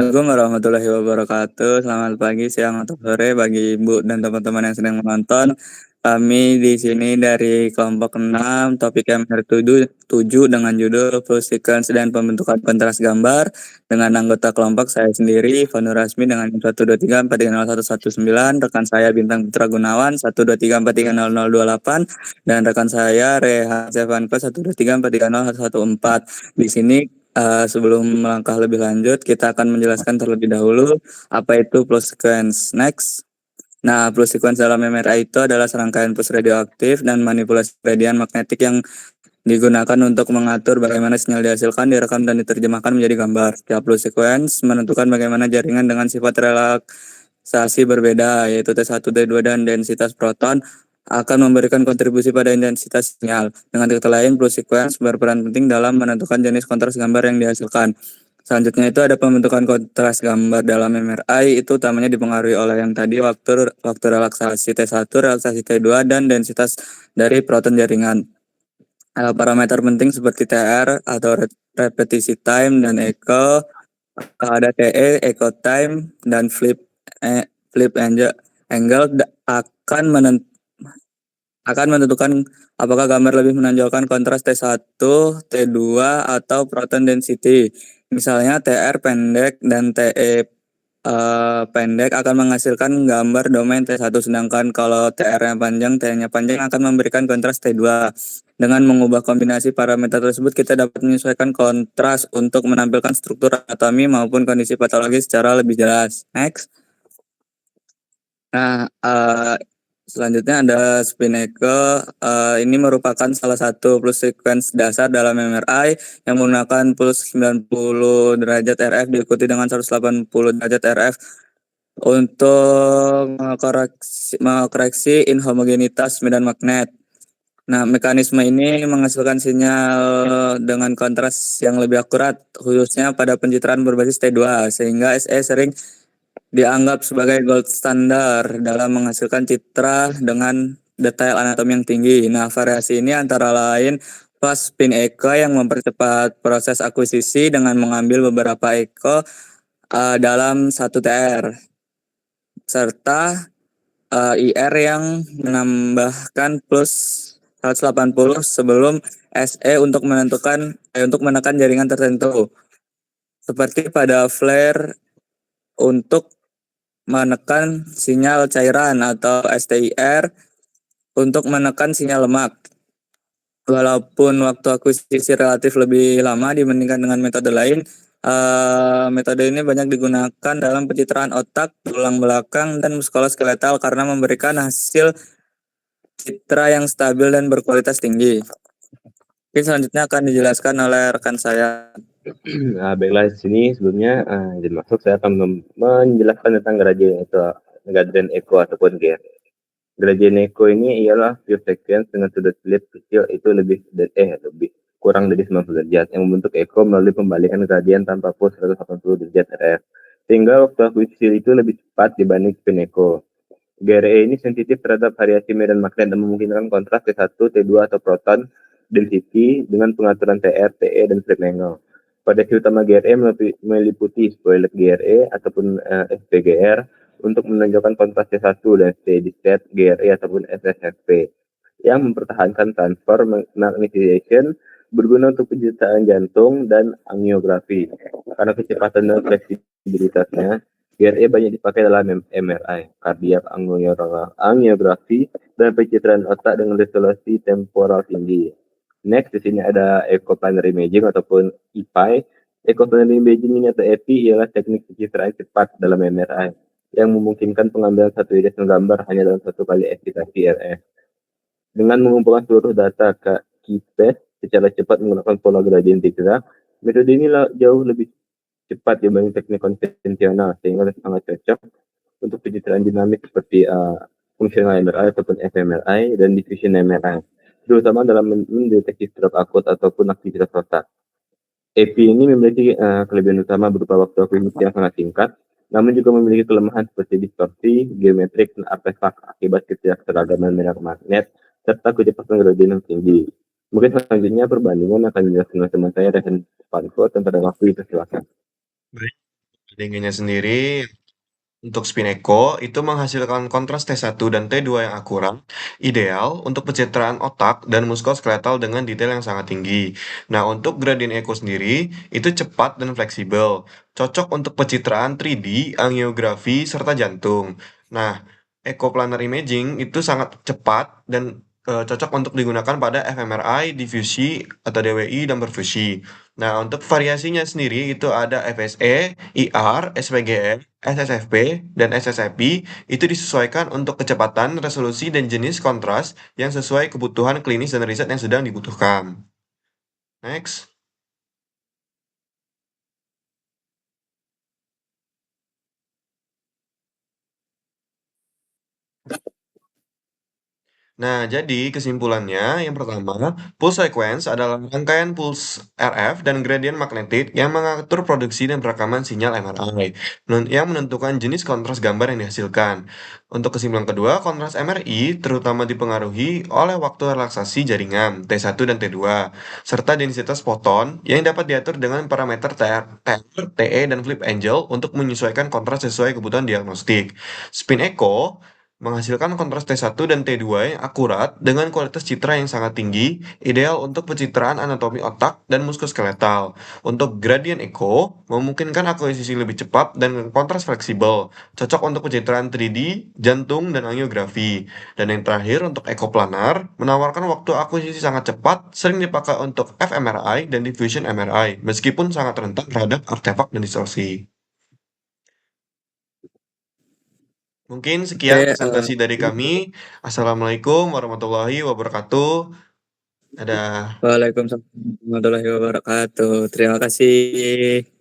Assalamualaikum warahmatullahi wabarakatuh. Selamat pagi, siang, atau sore bagi Ibu dan teman-teman yang sedang menonton. Kami di sini dari kelompok 6, topik yang tujuh dengan judul Full Sequence dan Pembentukan Kontras Gambar. Dengan anggota kelompok saya sendiri, Vanur Rasmi dengan 123430119, rekan saya Bintang Putra Gunawan 123430028, dan rekan saya Rehan Zevanko 123430114. Di sini sebelum melangkah lebih lanjut, kita akan menjelaskan terlebih dahulu apa itu pulse sequence. Next. Nah, pulse sequence dalam MRI itu adalah serangkaian pulse radioaktif dan manipulasi radian magnetik yang digunakan untuk mengatur bagaimana sinyal dihasilkan, direkam, dan diterjemahkan menjadi gambar. Setiap pulse sequence menentukan bagaimana jaringan dengan sifat relaksasi berbeda, yaitu T1, T2, dan densitas proton akan memberikan kontribusi pada intensitas sinyal. Dengan kata lain, pulse sequence berperan penting dalam menentukan jenis kontras gambar yang dihasilkan. Selanjutnya itu ada pembentukan kontras gambar dalam MRI, itu utamanya dipengaruhi oleh yang tadi waktu relaksasi T1, relaksasi T2, dan densitas dari proton jaringan. Parameter penting seperti TR atau repetisi time dan echo, ada TE, echo time, dan flip angle akan menentukan apakah gambar lebih menonjolkan kontras T1, T2, atau proton density. Misalnya TR pendek dan TE pendek akan menghasilkan gambar domain T1, sedangkan kalau TR-nya panjang, T-nya panjang akan memberikan kontras T2. Dengan mengubah kombinasi parameter tersebut, kita dapat menyesuaikan kontras untuk menampilkan struktur anatomi maupun kondisi patologi secara lebih jelas. Next. Nah, selanjutnya ada spin echo. Ini merupakan salah satu pulse sequence dasar dalam MRI yang menggunakan pulse 90 derajat RF diikuti dengan 180 derajat RF untuk mengkoreksi inhomogenitas medan magnet. Nah, mekanisme ini menghasilkan sinyal dengan kontras yang lebih akurat, khususnya pada pencitraan berbasis T2, sehingga SE sering dianggap sebagai gold standar dalam menghasilkan citra dengan detail anatomi yang tinggi. Nah, variasi ini antara lain fast spin echo yang mempercepat proses akuisisi dengan mengambil beberapa echo dalam satu TR, serta IR yang menambahkan plus 180 sebelum SE untuk menekan jaringan tertentu, seperti pada flare untuk menekan sinyal cairan, atau STIR untuk menekan sinyal lemak. Walaupun waktu akuisisi relatif lebih lama dibandingkan dengan metode lain, metode ini banyak digunakan dalam pencitraan otak, tulang belakang, dan muskuloskeletal karena memberikan hasil citra yang stabil dan berkualitas tinggi. Mungkin selanjutnya akan dijelaskan oleh rekan saya. Nah, baiklah, di sini sebelumnya izin masuk saya akan menjelaskan tentang gradien echo ataupun GR. Gradien echo ini ialah pure sequence dengan sudut slip kecil itu lebih kurang dari 90 derajat yang membentuk echo melalui pembalikan gradien tanpa pulse 180 derajat RF, sehingga waktu akuisisi itu lebih cepat dibanding spin echo. GRE ini sensitif terhadap variasi medan magnet dan memungkinkan kontras T1, T2, atau proton density dengan pengaturan TR, TE, dan flip angle. Variasi utama GRE meliputi spoiler GRE ataupun SPGR untuk menonjolkan kontras T1 dan steady state GRE ataupun SSFP yang mempertahankan transfer magnetization berguna untuk pencitraan jantung dan angiografi. Karena kecepatan dan fleksibilitasnya, GRE banyak dipakai dalam MRI, cardiac angiografi, dan pencitraan otak dengan resolusi temporal tinggi. Next, di sini ada echoplanar imaging ataupun EPI. Echoplanar imaging ini atau EPI ialah teknik pencitraan cepat dalam MRI yang memungkinkan pengambilan satu irisan gambar hanya dalam satu kali eksitasi RF. Dengan mengumpulkan seluruh data ke KeyPath secara cepat menggunakan pola gradient diagram, metode ini jauh lebih cepat dibanding teknik konvensional, sehingga sangat cocok untuk pencitraan dinamik seperti fungsional MRI ataupun fMRI dan diffusion MRI, terutama dalam mendeteksi stroke akut ataupun aktivitas otak. EPI ini memiliki kelebihan utama berupa waktu akuisisi yang sangat singkat, namun juga memiliki kelemahan seperti distorsi, geometrik, dan artefak akibat ketidakseragaman medan magnet, serta kecepatan gradien yang tinggi. Mungkin selanjutnya perbandingan akan dijelaskan oleh teman saya Rehan Panko tentang waktu itu, silakan. Baik, Dinginnya sendiri, untuk spin echo itu menghasilkan kontras T1 dan T2 yang akurat, ideal untuk pencitraan otak dan muskuloskeletal dengan detail yang sangat tinggi. Nah, untuk gradient echo sendiri itu cepat dan fleksibel, cocok untuk pencitraan 3D, angiografi, serta jantung. Nah, echo planar imaging itu sangat cepat dan cocok untuk digunakan pada fMRI, diffusi, atau DWI, dan perfusi. Nah, untuk variasinya sendiri itu ada FSE, IR, SPGE, SSFP, dan SSFP itu disesuaikan untuk kecepatan, resolusi, dan jenis kontras yang sesuai kebutuhan klinis dan riset yang sedang dibutuhkan. Next. Nah, jadi kesimpulannya yang pertama, pulse sequence adalah rangkaian pulse RF dan gradient magnetik yang mengatur produksi dan perekaman sinyal MRI, yang menentukan jenis kontras gambar yang dihasilkan. Untuk kesimpulan kedua, kontras MRI terutama dipengaruhi oleh waktu relaksasi jaringan T1 dan T2, serta densitas foton yang dapat diatur dengan parameter TR, TE, dan flip angle untuk menyesuaikan kontras sesuai kebutuhan diagnostik. Spin echo menghasilkan kontras T1 dan T2 yang akurat dengan kualitas citra yang sangat tinggi, ideal untuk pencitraan anatomi otak dan muskuloskeletal. Untuk gradient echo, memungkinkan akuisisi lebih cepat dan kontras fleksibel, cocok untuk pencitraan 3D, jantung, dan angiografi. Dan yang terakhir, untuk echo planar, menawarkan waktu akuisisi sangat cepat, sering dipakai untuk fMRI dan diffusion MRI, meskipun sangat rentan terhadap artefak dan distorsi. Mungkin Oke, sekian presentasi dari kami. Assalamualaikum warahmatullahi wabarakatuh. Dadah. Waalaikumsalam warahmatullahi wabarakatuh. Terima kasih.